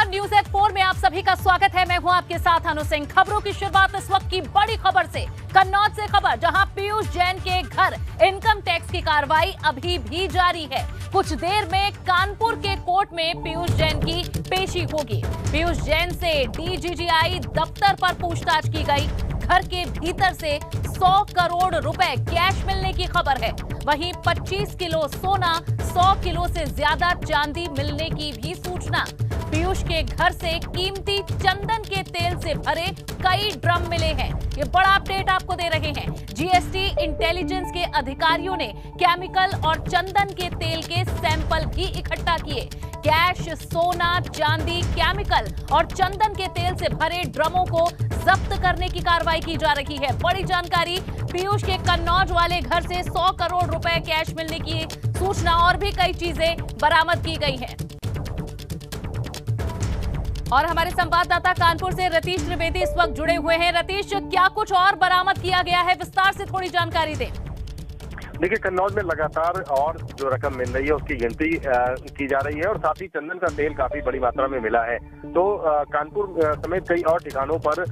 नमस्कार, news at 4 में आप सभी का स्वागत है। मैं हूं आपके साथ अनु सिंह। खबरों की शुरुआत इस वक्त की बड़ी खबर से, कन्नौज से खबर, जहां पीयूष जैन के घर इनकम टैक्स की कार्रवाई अभी भी जारी है। कुछ देर में कानपुर के कोर्ट में पीयूष जैन की पेशी होगी। पीयूष जैन से डीजीजीआई दफ्तर पर पूछताछ की गई। घर के भीतर से 100 करोड़ रुपए कैश मिलने की खबर है। वहीं 25 किलो सोना, 100 किलो से ज्यादा चांदी मिलने की भी सूचना। पीयूष के घर से कीमती चंदन के तेल से भरे कई ड्रम मिले हैं। ये बड़ा अपडेट आपको दे रहे हैं। जीएसटी इंटेलिजेंस के अधिकारियों ने केमिकल और चंदन के तेल के सैंपल भी इकट्ठा किए। कैश, सोना, चांदी, केमिकल और चंदन के तेल से भरे ड्रमों को जब्त करने की कार्रवाई की जा रही है। बड़ी जानकारी, पीयूष के कन्नौज वाले घर से 100 करोड़ रुपए कैश मिलने की सूचना और भी कई चीजें बरामद की गई हैं। और हमारे संवाददाता कानपुर से रतीश त्रिवेदी इस वक्त जुड़े हुए हैं। रतीश, क्या कुछ और बरामद किया गया है? विस्तार से थोड़ी जानकारी दें। देखिए, कन्नौज में लगातार और जो रकम मिल रही है उसकी गिनती की जा रही है और साथ ही चंदन का तेल काफी बड़ी मात्रा में मिला है। तो कानपुर समेत कई और ठिकानों पर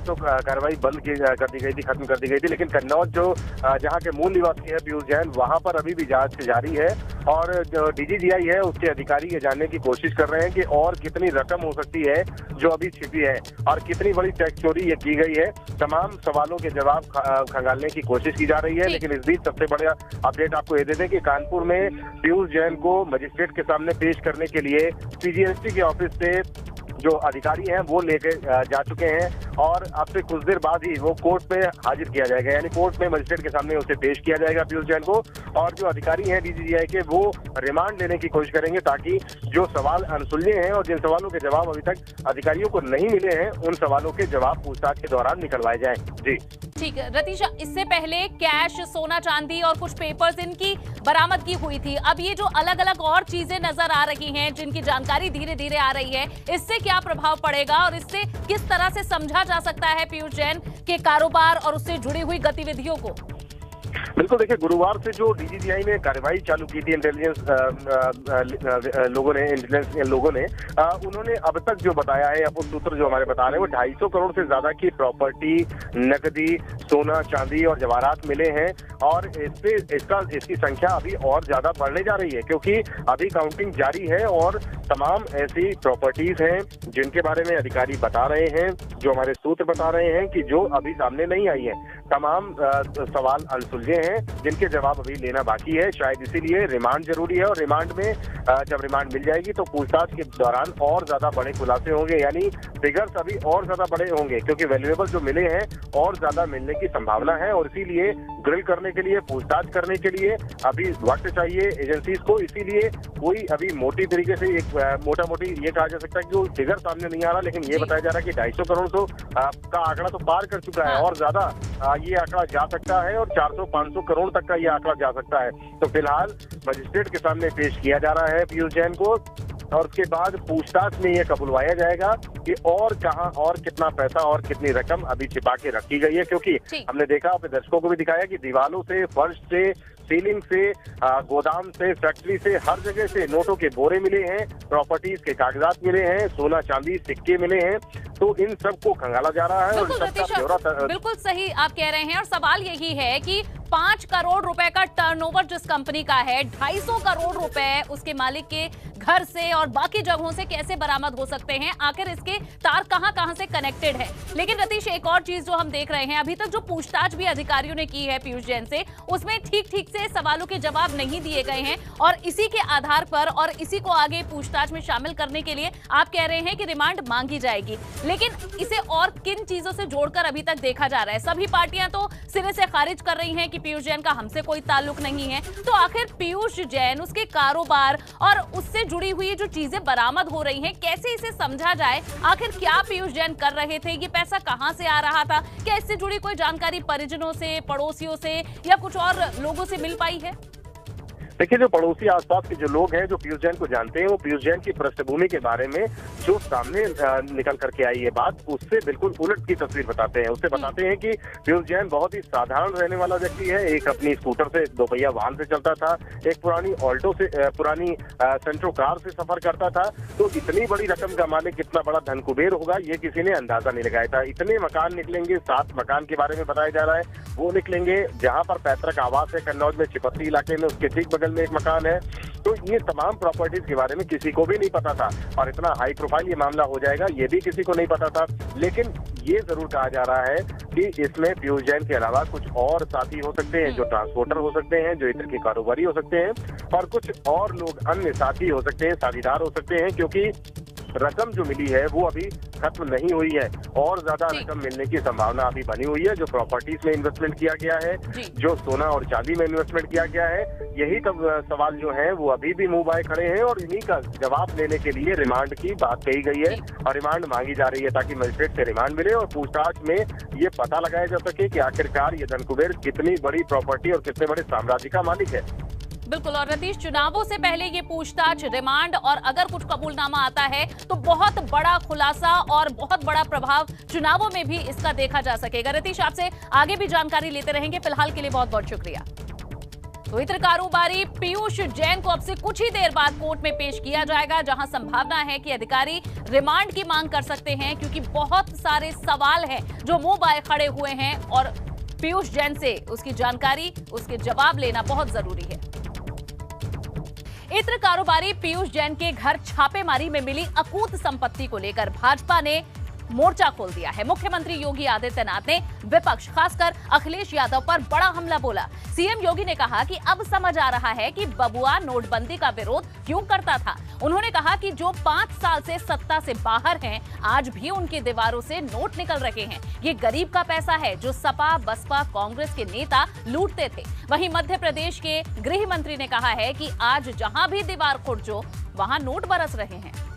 तो कार्रवाई बंद कर दी गई थी, खत्म कर दी गई थी, लेकिन कन्नौज जो जहां के मूल निवासी है पीयूष जैन, वहां पर अभी भी जांच जारी है। और जो डीजीजीआई है उसके अधिकारी ये जानने की कोशिश कर रहे हैं कि और कितनी रकम हो सकती है जो अभी छिपी है और कितनी बड़ी टैक्स चोरी ये की गई है। तमाम सवालों के जवाब खंगालने की कोशिश की जा रही है। लेकिन इस बीच सबसे बड़ा अपडेट आपको ये दे दें कि कानपुर में पीयूष जैन को मजिस्ट्रेट के सामने पेश करने के लिए सीजीएसटी के ऑफिस से जो अधिकारी हैं वो लेके जा चुके हैं और अब से कुछ देर बाद ही वो कोर्ट में हाजिर किया जाएगा। यानी कोर्ट में मजिस्ट्रेट के सामने उसे पेश किया जाएगा पीयूष जैन को। और जो अधिकारी हैं डीजीजीआई के, वो रिमांड लेने की कोशिश करेंगे ताकि जो सवाल अनसुलझे हैं और जिन सवालों के जवाब अभी तक अधिकारियों को नहीं मिले हैं, उन सवालों के जवाब पूछताछ के दौरान निकलवाए जाएं। जी ठीक है रतीश, इससे पहले कैश, सोना, चांदी और कुछ पेपर्स इनकी बरामदगी हुई थी। अब ये जो अलग अलग और चीजें नजर आ रही हैं, जिनकी जानकारी धीरे धीरे आ रही है, इससे क्या प्रभाव पड़ेगा और इससे किस तरह से समझा जा सकता है पीयूष जैन के कारोबार और उससे जुड़ी हुई गतिविधियों को? बिल्कुल, देखिए, गुरुवार से जो डीजीजीआई ने कार्रवाई चालू की थी इंटेलिजेंस लोगों ने उन्होंने अब तक जो बताया है, अब सूत्र जो हमारे बता रहे हैं, वो 250 करोड़ से ज्यादा की प्रॉपर्टी, नकदी, सोना, चांदी और जवाहरात मिले हैं। और इसकी संख्या अभी और ज्यादा बढ़ने जा रही है क्योंकि अभी काउंटिंग जारी है और तमाम ऐसी प्रॉपर्टीज हैं जिनके बारे में अधिकारी बता रहे हैं, जो हमारे सूत्र बता रहे हैं कि जो अभी सामने नहीं आई है। तमाम सवाल अनसुलझे हैं जिनके जवाब अभी लेना बाकी है। शायद इसीलिए रिमांड जरूरी है और रिमांड में जब रिमांड मिल जाएगी तो पूछताछ के दौरान और ज्यादा बड़े खुलासे होंगे। यानी फिगर्स अभी और ज्यादा बड़े होंगे क्योंकि वैल्यूएबल जो मिले हैं और ज्यादा मिलने की संभावना है। और इसीलिए ग्रिल करने के लिए, पूछताछ करने के लिए अभी वक्त चाहिए एजेंसीज को। इसीलिए कोई अभी मोटी तरीके से एक मोटा मोटी ये कहा जा सकता है कि वो फिगर सामने नहीं आ रहा, लेकिन ये बताया जा रहा है कि 250 करोड़ तो का आंकड़ा तो पार कर चुका है और ज्यादा ये आंकड़ा जा सकता है और 400-500 करोड़ तक का ये आंकड़ा जा सकता है। तो फिलहाल मजिस्ट्रेट के सामने पेश किया जा रहा है पीयूष जैन को और उसके बाद पूछताछ में ये कबूलवाया जाएगा कि और कहां और कितना पैसा और कितनी रकम अभी छिपा के रखी गई है। क्योंकि हमने देखा, अपने दर्शकों को भी दिखाया कि दीवारों से, फर्श से, सीलिंग से, गोदाम से, फैक्ट्री से, हर जगह से नोटों के बोरे मिले हैं, प्रॉपर्टीज के कागजात मिले हैं, सोना, चांदी, सिक्के मिले हैं। तो इन सबको खंगाला जा रहा है और सबका ब्यौरा बिल्कुल सही आप कह रहे हैं। और सवाल यही है कि 5 करोड़ रुपए का टर्नओवर जिस कंपनी का है, 250 करोड़ रुपए उसके मालिक के घर से और बाकी जगहों से कैसे बरामद हो सकते हैं? आखिर इसके तार कहां से कनेक्टेड है? लेकिन रतीश, एक और चीज जो हम देख रहे हैं, अभी तक जो पूछताछ भी अधिकारियों ने की है पीयूष जैन से, उसमें ठीक से सवालों के जवाब नहीं दिए गए हैं। और इसी के आधार पर और इसी को आगे पूछताछ में शामिल करने के लिए आप कह रहे हैं कि रिमांड मांगी जाएगी। लेकिन इसे और किन चीजों से जोड़कर अभी तक देखा जा रहा है? सभी पार्टियां तो सिरे से खारिज कर रही हैं कि पीयूष जैन का हमसे कोई ताल्लुक नहीं है। तो आखिर पीयूष जैन, उसके कारोबार और उससे जुड़ी हुई जो चीजें बरामद हो रही हैं, कैसे इसे समझा जाए? आखिर क्या पीयूष जैन कर रहे थे? ये पैसा कहां से आ रहा था? क्या इससे जुड़ी कोई जानकारी परिजनों से, पड़ोसियों से या कुछ और लोगों से मिल पाई है? देखिए, जो पड़ोसी आसपास के जो लोग हैं जो पीयूष जैन को जानते हैं, वो पीयूष जैन की पृष्ठभूमि के बारे में जो सामने निकल करके आई है बात, उससे बिल्कुल उलट की तस्वीर बताते हैं। उससे बताते हैं कि पीयूष जैन बहुत ही साधारण रहने वाला व्यक्ति है। एक अपनी स्कूटर से, दोपहिया वाहन से चलता था, एक पुरानी ऑल्टो से, पुरानी सेंट्रो कार से सफर करता था। तो इतनी बड़ी रकम का मालिक कितना बड़ा धन कुबेर होगा, ये किसी ने अंदाजा नहीं लगाया था। इतने मकान निकलेंगे, 7 मकान के बारे में बताया जा रहा है, वो निकलेंगे। जहां पर पैतृक आवास है कन्नौज में, चिपत्ती इलाके में, उसके ठीक बगल में एक मकान है। तो ये तमाम प्रॉपर्टीज के बारे में किसी को भी नहीं पता था, और इतना हाई प्रोफाइल ये मामला हो जाएगा ये भी किसी को नहीं पता था। लेकिन ये जरूर कहा जा रहा है कि इसमें पीयूष जैन के अलावा कुछ और साथी हो सकते हैं, जो ट्रांसपोर्टर हो सकते हैं, जो इत्र के कारोबारी हो सकते हैं, और कुछ और लोग अन्य साथी हो सकते हैं, साझीदार हो सकते हैं, क्योंकि रकम जो मिली है वो अभी खत्म नहीं हुई है। और ज्यादा रकम मिलने की संभावना अभी बनी हुई है। जो प्रॉपर्टीज में इन्वेस्टमेंट किया गया है, जो सोना और चांदी में इन्वेस्टमेंट किया गया है, यही तब सवाल जो है वो अभी भी मुंह बाए खड़े हैं। और इन्हीं का जवाब देने के लिए रिमांड की बात कही गई है और रिमांड मांगी जा रही है, ताकि मजिस्ट्रेट से रिमांड मिले और पूछताछ में ये पता लगाया जा सके कि आखिरकार ये धन कुबेर कितनी बड़ी प्रॉपर्टी और कितने बड़े साम्राज्य का मालिक है। बिल्कुल। और रतीश, चुनावों से पहले ये पूछताछ, रिमांड और अगर कुछ कबूलनामा आता है तो बहुत बड़ा खुलासा और बहुत बड़ा प्रभाव चुनावों में भी इसका देखा जा सकेगा। रतीश, आपसे आगे भी जानकारी लेते रहेंगे, फिलहाल के लिए बहुत बहुत शुक्रिया। तो इत्र कारोबारी पीयूष जैन को अब से कुछ ही देर बाद कोर्ट में पेश किया जाएगा, जहां संभावना है कि अधिकारी रिमांड की मांग कर सकते हैं, क्योंकि बहुत सारे सवाल हैं जो मुंह बाए खड़े हुए हैं और पीयूष जैन से उसकी जानकारी, उसके जवाब लेना बहुत जरूरी है। इत्र कारोबारी पीयूष जैन के घर छापेमारी में मिली अकूत संपत्ति को लेकर भाजपा ने मोर्चा खोल दिया है। मुख्यमंत्री योगी आदित्यनाथ ने विपक्ष, खासकर अखिलेश यादव पर बड़ा हमला बोला। सीएम योगी ने कहा कि अब समझ आ रहा है कि बबुआ नोटबंदी का विरोध क्यों करता था। उन्होंने कहा कि जो 5 साल से सत्ता से बाहर हैं, आज भी उनकी दीवारों से नोट निकल रहे हैं। ये गरीब का पैसा है जो सपा, बसपा, कांग्रेस के नेता लूटते थे। वहीं मध्य प्रदेश के गृह मंत्री ने कहा है कि आज जहां भी दीवार खुरचो वहां नोट बरस रहे हैं।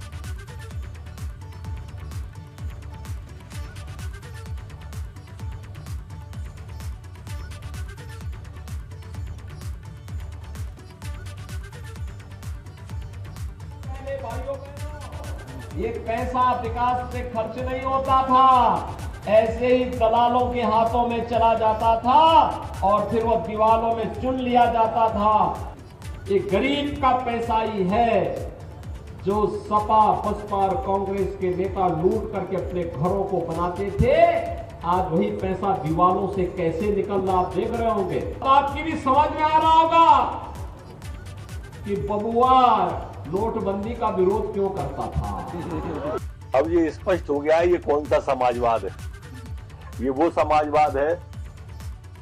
ये पैसा विकास से खर्च नहीं होता था, ऐसे ही दलालों के हाथों में चला जाता था और फिर वो दीवारों में चुन लिया जाता था। ये गरीब का पैसा ही है जो सपा, बसपा और कांग्रेस के नेता लूट करके अपने घरों को बनाते थे। आज वही पैसा दीवारों से कैसे निकल रहा आप देख रहे होंगे। आपकी भी समझ में आ रहा होगा कि बबुआ नोटबंदी का विरोध क्यों करता था। अब ये स्पष्ट हो गया है ये कौन सा समाजवाद है। ये वो समाजवाद है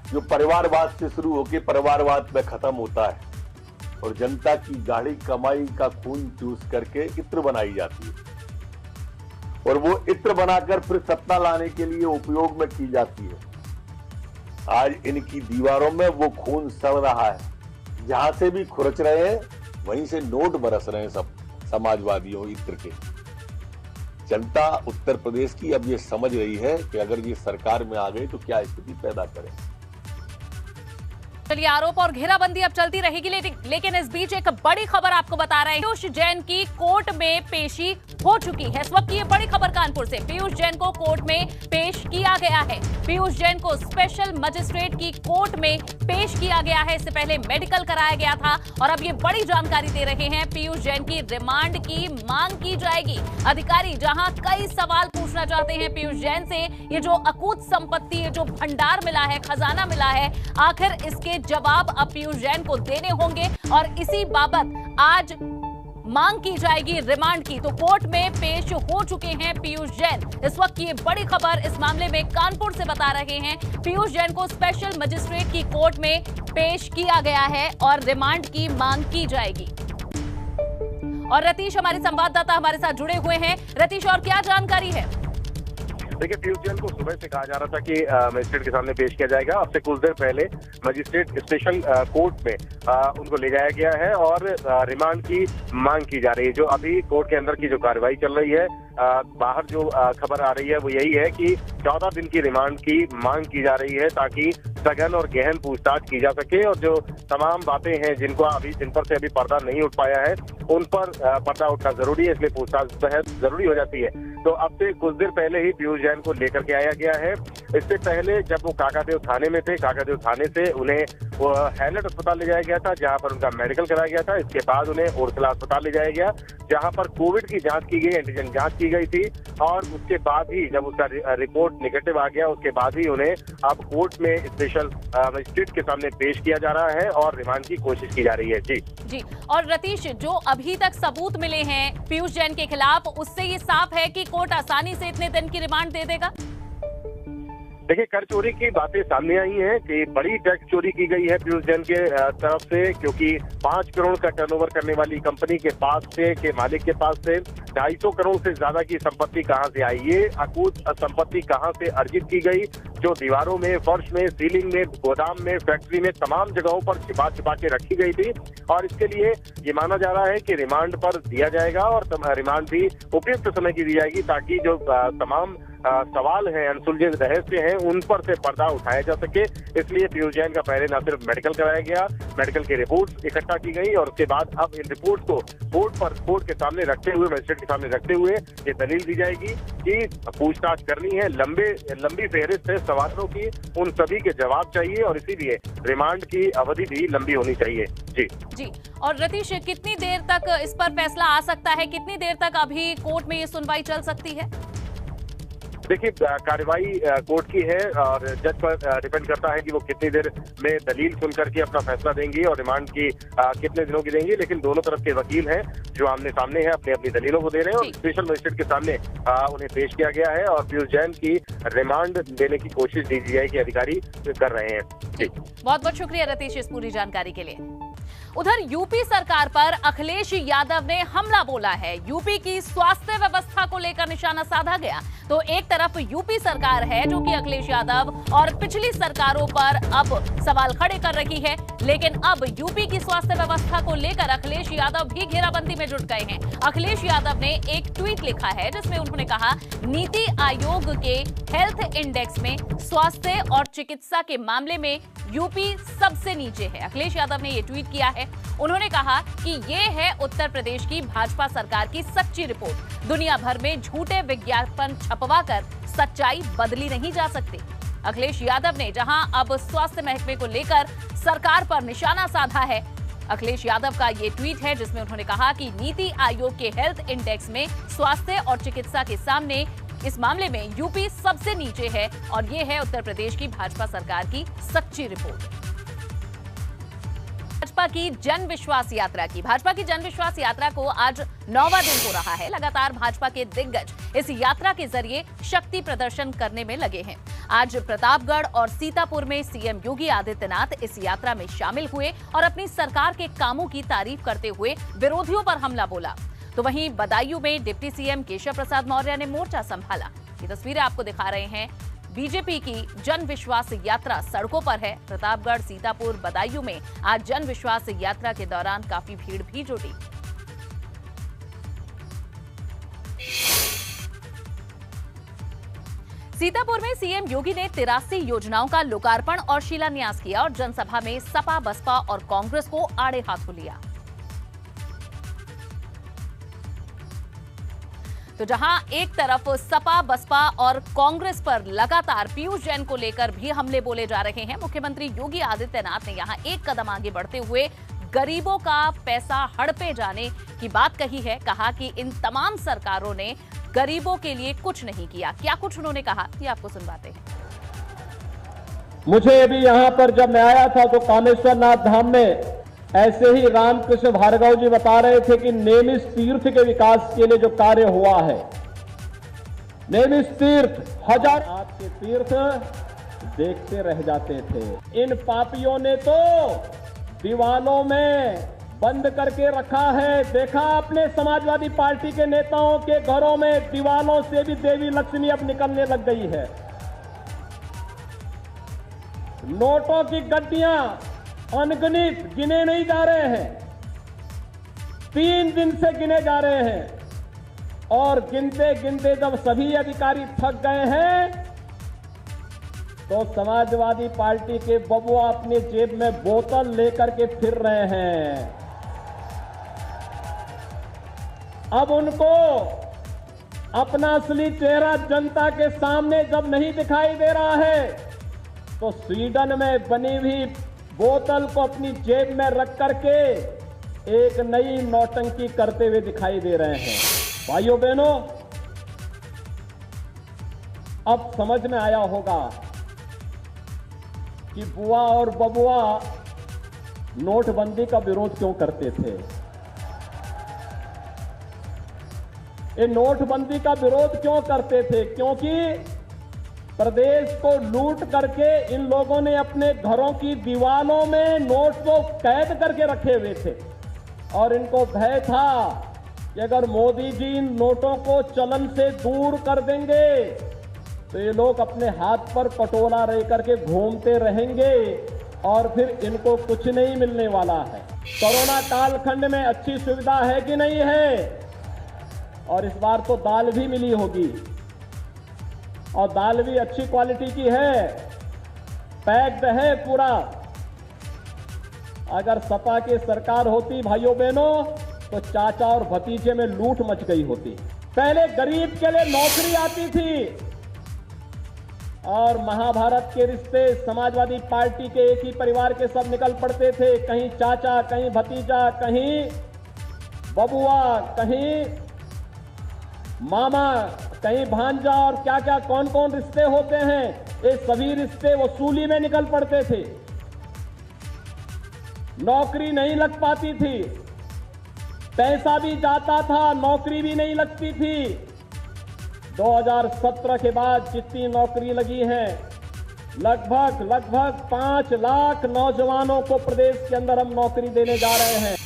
जो परिवारवाद से शुरू होकर परिवारवाद में खत्म होता है और जनता की गाढ़ी कमाई का खून चूस करके इत्र बनाई जाती है और वो इत्र बनाकर फिर सत्ता लाने के लिए उपयोग में की जाती है। आज इनकी दीवारों में वो खून सड़ रहा है, जहां से भी खुरच रहे हैं वहीं से नोट बरस रहे हैं सब समाजवादियों इत्र के। जनता उत्तर प्रदेश की अब ये समझ रही है कि अगर ये सरकार में आ गई तो क्या स्थिति पैदा करें। चलिए, आरोप और घेराबंदी अब चलती रहेगी, लेकिन इस बीच एक बड़ी खबर आपको बता रहे हैं। पीयूष जैन की कोर्ट में पेशी हो चुकी है। इस वक्त की ये बड़ी खबर कानपुर से। पीयूष जैन को कोर्ट में पेश किया गया है। पीयूष जैन को स्पेशल मजिस्ट्रेट की कोर्ट में पेश किया गया है। इससे पहले मेडिकल कराया गया था और अब ये बड़ी जानकारी दे रहे हैं। पीयूष जैन की रिमांड की मांग की जाएगी। अधिकारी जहां कई सवाल पूछना चाहते हैं पीयूष जैन से, ये जो अकूत संपत्ति है, जो भंडार मिला है, खजाना मिला है, आखिर इसके जवाब अब पीयूष जैन को देने होंगे और इसी बाबत आज मांग की जाएगी रिमांड की। तो कोर्ट में पेश हो चुके हैं पीयूष जैन। इस वक्त की ये बड़ी खबर इस मामले में कानपुर से बता रहे हैं। पीयूष जैन को स्पेशल मजिस्ट्रेट की कोर्ट में पेश किया गया है और रिमांड की मांग की जाएगी। और रतीश, हमारे संवाददाता हमारे साथ जुड़े हुए हैं। रतीश, और क्या जानकारी है? देखिए, पीयूष जैन को सुबह से कहा जा रहा था कि मजिस्ट्रेट के सामने पेश किया जाएगा। अब से कुछ देर पहले मजिस्ट्रेट स्पेशल कोर्ट में उनको ले जाया गया है और रिमांड की मांग की जा रही है। जो अभी कोर्ट के अंदर की जो कार्रवाई चल रही है, बाहर जो खबर आ रही है वो यही है कि 14 दिन की रिमांड की मांग की जा रही है ताकि सघन और गहन पूछताछ की जा सके और जो तमाम बातें हैं जिन पर से अभी पर्दा नहीं उठ पाया है उन पर पर्दा उठना जरूरी है, इसलिए पूछताछ बेहद जरूरी हो जाती है। तो अब से कुछ देर पहले ही पीयूष जैन को लेकर के आया गया है। इससे पहले जब वो काकादेव थाने में थे, काकादेव थाने से उन्हें हैलट अस्पताल ले जाया गया था जहां पर उनका मेडिकल कराया गया था। इसके बाद उन्हें ओरछला अस्पताल ले जाया गया जहां पर कोविड की जांच की गई, एंटीजन जांच की गई थी और उसके बाद ही जब उसका रिपोर्ट नेगेटिव आ गया उसके बाद ही उन्हें अब कोर्ट में स्पेशल मजिस्ट्रेट के सामने पेश किया जा रहा है और रिमांड की कोशिश की जा रही है। जी। और रतीश, जो अभी तक सबूत मिले हैं पीयूष जैन के खिलाफ, उससे ये साफ है कि कोर्ट आसानी से इतने दिन की रिमांड दे देगा। देखिए, कर चोरी की बातें सामने आई हैं कि बड़ी टैक्स चोरी की गई है पीयूष जैन के तरफ से, क्योंकि 5 करोड़ का टर्नओवर करने वाली कंपनी के पास से, के मालिक के पास से 250 करोड़ से ज्यादा की संपत्ति कहां से आई, ये अकूत संपत्ति कहां से अर्जित की गई, जो दीवारों में, फर्श में, सीलिंग में, गोदाम में, फैक्ट्री में, तमाम जगहों पर छिपा के रखी गई थी। और इसके लिए ये माना जा रहा है कि रिमांड पर दिया जाएगा और रिमांड भी उपयुक्त समय की दी जाएगी ताकि जो तमाम सवाल हैं, अनसुलझे रहस्य हैं, उन पर से पर्दा उठाया जा सके। इसलिए पीयूष जैन का पहले न सिर्फ मेडिकल कराया गया, मेडिकल की रिपोर्ट इकट्ठा की गई और उसके बाद अब इन रिपोर्ट को कोर्ट के सामने रखते हुए, मजिस्ट्रेट के सामने रखते हुए ये दलील दी जाएगी कि पूछताछ करनी है, लंबी फेहरिस्त है सवालों की, उन सभी के जवाब चाहिए और इसीलिए रिमांड की अवधि भी लंबी होनी चाहिए। जी। और रतीश, कितनी देर तक इस पर फैसला आ सकता है, कितनी देर तक अभी कोर्ट में ये सुनवाई चल सकती है? देखिए, कार्रवाई कोर्ट की है और जज पर डिपेंड करता है कि वो कितनी देर में दलील सुन करके अपना फैसला देंगी और रिमांड की कितने दिनों की देंगी। लेकिन दोनों तरफ के वकील हैं जो आमने सामने हैं, अपनी दलीलों को दे रहे हैं और स्पेशल मजिस्ट्रेट के सामने उन्हें पेश किया गया है और पीयूष जैन की रिमांड देने की कोशिश डीजीआई के अधिकारी कर रहे हैं। बहुत बहुत शुक्रिया रतीश इस पूरी जानकारी के लिए। उधर यूपी सरकार पर अखिलेश यादव ने हमला बोला है। यूपी की स्वास्थ्य व्यवस्था को लेकर निशाना साधा गया। तो एक तरफ यूपी सरकार है जो कि अखिलेश यादव और पिछली सरकारों पर अब सवाल खड़े कर रही है, लेकिन अब यूपी की स्वास्थ्य व्यवस्था को लेकर अखिलेश यादव भी घेराबंदी में जुट गए हैं। अखिलेश यादव ने एक ट्वीट लिखा है जिसमें उन्होंने कहा, नीति आयोग के हेल्थ इंडेक्स में स्वास्थ्य और चिकित्सा के मामले में यूपी सबसे नीचे है। अखिलेश यादव ने यह ट्वीट किया है। उन्होंने कहा कि ये है उत्तर प्रदेश की भाजपा सरकार की सच्ची रिपोर्ट। दुनिया भर में झूठे विज्ञापन छपवाकर सच्चाई बदली नहीं जा सकती। अखिलेश यादव ने जहां अब स्वास्थ्य महकमे को लेकर सरकार पर निशाना साधा है, अखिलेश यादव का ये ट्वीट है जिसमें उन्होंने कहा कि नीति आयोग के हेल्थ इंडेक्स में स्वास्थ्य और चिकित्सा के सामने इस मामले में यूपी सबसे नीचे है और ये है उत्तर प्रदेश की भाजपा सरकार की सच्ची रिपोर्ट। भाजपा की जन विश्वास यात्रा को आज 9वां दिन हो रहा है। लगातार भाजपा के दिग्गज इस यात्रा के जरिए शक्ति प्रदर्शन करने में लगे हैं। आज प्रतापगढ़ और सीतापुर में सीएम योगी आदित्यनाथ इस यात्रा में शामिल हुए और अपनी सरकार के कामों की तारीफ करते हुए विरोधियों पर हमला बोला। तो वहीं बदायूं में डिप्टी सीएम केशव प्रसाद मौर्य ने मोर्चा संभाला। ये तस्वीरें आपको दिखा रहे हैं। बीजेपी की जन विश्वास यात्रा सड़कों पर है। प्रतापगढ़, सीतापुर, बदायूं में आज जन विश्वास यात्रा के दौरान काफी भीड़ भी जुटी। सीतापुर में सीएम योगी ने 83 योजनाओं का लोकार्पण और शिलान्यास किया और जनसभा में सपा, बसपा और कांग्रेस को आड़े हाथों लिया। तो जहां एक तरफ सपा, बसपा और कांग्रेस पर लगातार पीयूष जैन को लेकर भी हमले बोले जा रहे हैं, मुख्यमंत्री योगी आदित्यनाथ ने यहां एक कदम आगे बढ़ते हुए गरीबों का पैसा हड़पे जाने की बात कही है। कहा कि इन तमाम सरकारों ने गरीबों के लिए कुछ नहीं किया। क्या कुछ उन्होंने कहा, ये आपको सुनवाते हैं। मुझे भी यहाँ पर जब मैं आया था तो कामेश्वर नाथ धाम में ऐसे ही रामकृष्ण भार्गव जी बता रहे थे कि नेमिष तीर्थ के विकास के लिए जो कार्य हुआ है, नेमिष तीर्थ, हजार आपके तीर्थ देखते रह जाते थे। इन पापियों ने तो दीवालों में बंद करके रखा है। देखा आपने समाजवादी पार्टी के नेताओं के घरों में दीवालों से भी देवी लक्ष्मी अब निकलने लग गई है। नोटों की गड्डियां अनगिनत गिने नहीं जा रहे हैं, 3 दिन से गिने जा रहे हैं और गिनते गिनते जब सभी अधिकारी थक गए हैं तो समाजवादी पार्टी के बबुआ अपने जेब में बोतल लेकर के फिर रहे हैं। अब उनको अपना असली चेहरा जनता के सामने जब नहीं दिखाई दे रहा है तो स्वीडन में बनी हुई बोतल को अपनी जेब में रख करके एक नई नौटंकी करते हुए दिखाई दे रहे हैं। भाइयों बहनों, अब समझ में आया होगा कि बुआ और बबुआ नोटबंदी का विरोध क्यों करते थे। ये नोटबंदी का विरोध क्यों करते थे? क्योंकि प्रदेश को लूट करके इन लोगों ने अपने घरों की दीवारों में नोट को कैद करके रखे हुए थे और इनको भय था कि अगर मोदी जी इन नोटों को चलन से दूर कर देंगे तो ये लोग अपने हाथ पर कटोरा रह करके घूमते रहेंगे और फिर इनको कुछ नहीं मिलने वाला है। कोरोना कालखंड में अच्छी सुविधा है कि नहीं है? और इस बार तो दाल भी मिली होगी और दाल भी अच्छी क्वालिटी की है, पैक्ड है पूरा। अगर सपा की सरकार होती भाइयों बहनों तो चाचा और भतीजे में लूट मच गई होती। पहले गरीब के लिए नौकरी आती थी और महाभारत के रिश्ते समाजवादी पार्टी के एक ही परिवार के सब निकल पड़ते थे। कहीं चाचा, कहीं भतीजा, कहीं बबुआ, कहीं मामा, कहीं भांजा और क्या क्या कौन कौन रिश्ते होते हैं, ये सभी रिश्ते वसूली में निकल पड़ते थे। नौकरी नहीं लग पाती थी, पैसा भी जाता था, नौकरी भी नहीं लगती थी। 2017 के बाद जितनी नौकरी लगी हैं, लगभग 5 लाख नौजवानों को प्रदेश के अंदर हम नौकरी देने जा रहे हैं।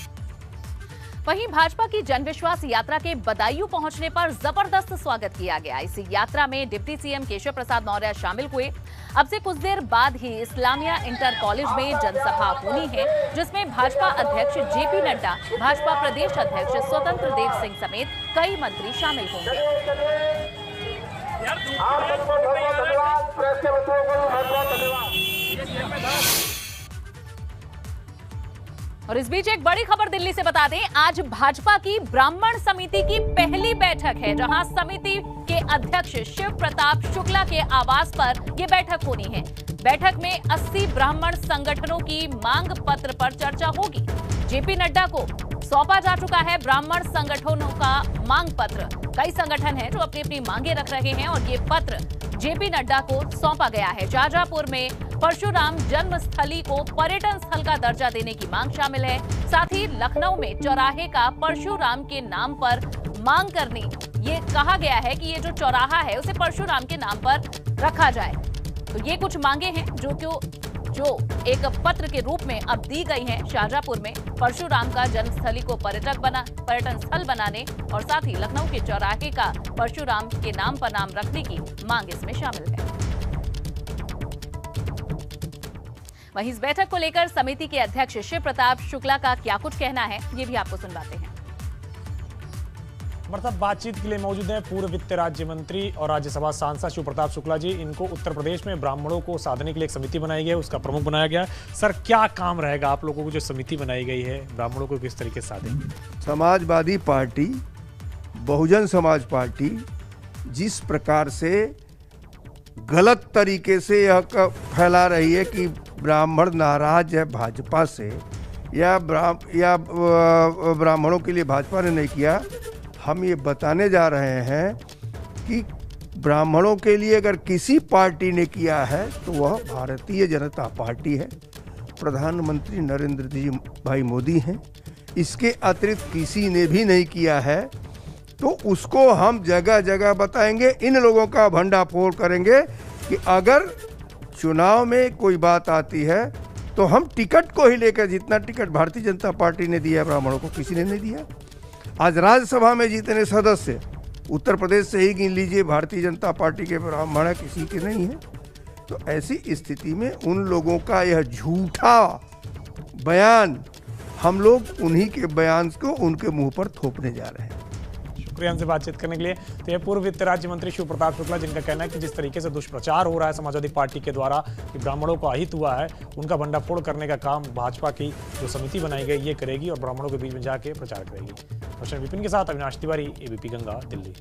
वहीं भाजपा की जनविश्वास यात्रा के बदायूं पहुंचने पर जबरदस्त स्वागत किया गया। इस यात्रा में डिप्टी सीएम केशव प्रसाद मौर्य शामिल हुए। अब से कुछ देर बाद ही इस्लामिया इंटर कॉलेज में जनसभा होनी है, जिसमें भाजपा अध्यक्ष जेपी नड्डा, भाजपा प्रदेश अध्यक्ष स्वतंत्र देव सिंह समेत कई मंत्री शामिल होंगे। और इस बीच एक बड़ी खबर दिल्ली से बता दें, आज भाजपा की ब्राह्मण समिति की पहली बैठक है, जहां समिति के अध्यक्ष शिव प्रताप शुक्ला के आवास पर यह बैठक होनी है। बैठक में 80 ब्राह्मण संगठनों की मांग पत्र पर चर्चा होगी। जेपी नड्डा को सौंपा जा चुका है ब्राह्मण संगठनों का मांग पत्र। कई संगठन हैं जो अपनी अपनी मांगे रख रहे हैं और ये पत्र जेपी नड्डा को सौंपा गया है। शाहजहांपुर में परशुराम जन्मस्थली को पर्यटन स्थल का दर्जा देने की मांग शामिल है। साथ ही लखनऊ में चौराहे का परशुराम के नाम पर मांग करनी, ये कहा गया है कि ये जो चौराहा है उसे परशुराम के नाम पर रखा जाए। तो ये कुछ मांगे हैं जो एक पत्र के रूप में अब दी गई हैं। शाहजहांपुर में परशुराम का जन्मस्थली को पर्यटन स्थल बनाने और साथ ही लखनऊ के चौराहे का परशुराम के नाम पर नाम रखने की मांग इसमें शामिल है। वहीं इस बैठक को लेकर समिति के अध्यक्ष शिव प्रताप शुक्ला का क्या कुछ कहना है, ये भी आपको सुनवाते हैं। हमारे साथ बातचीत के लिए मौजूद हैं पूर्व वित्त राज्य मंत्री और राज्यसभा सांसद शिव प्रताप शुक्ला जी। इनको उत्तर प्रदेश में ब्राह्मणों को साधने के लिए एक समिति बनाई गई है, उसका प्रमुख बनाया गया। सर, क्या काम रहेगा आप लोगों को जो समिति बनाई गई है, ब्राह्मणों को किस तरीके से साधेंगे? समाजवादी पार्टी, बहुजन समाज पार्टी जिस प्रकार से गलत तरीके से यह फैला रही है कि ब्राह्मण नाराज है भाजपा से या ब्राह्मणों के लिए भाजपा ने नहीं किया, हम ये बताने जा रहे हैं कि ब्राह्मणों के लिए अगर किसी पार्टी ने किया है तो वह भारतीय जनता पार्टी है। प्रधानमंत्री नरेंद्र जी भाई मोदी हैं। इसके अतिरिक्त किसी ने भी नहीं किया है, तो उसको हम जगह जगह बताएंगे। इन लोगों का भंडाफोड़ करेंगे कि अगर चुनाव में कोई बात आती है तो हम टिकट को ही लेकर, जितना टिकट भारतीय जनता पार्टी ने दिया ब्राह्मणों को किसी ने नहीं दिया। आज राज्यसभा में जितने सदस्य उत्तर प्रदेश से ही गिन लीजिए, भारतीय जनता पार्टी के ब्राह्मण किसी के नहीं है। तो ऐसी स्थिति में उन लोगों का यह झूठा बयान, हम लोग उन्हीं के बयान को उनके मुंह पर थोपने जा रहे हैं। शुक्रिया हमसे बातचीत करने के लिए। तो ये पूर्व वित्त राज्य मंत्री शिव प्रताप शुक्ला, जिनका कहना है कि जिस तरीके से दुष्प्रचार हो रहा है समाजवादी पार्टी के द्वारा कि ब्राह्मणों को अहित हुआ है, उनका भंडाफोड़ करने का काम भाजपा की जो समिति बनाई गई ये करेगी और ब्राह्मणों के बीच में जाके प्रचार करेगी। रोशन विपिन के साथ अविनाश तिवारी, एबीपी गंगा, दिल्ली।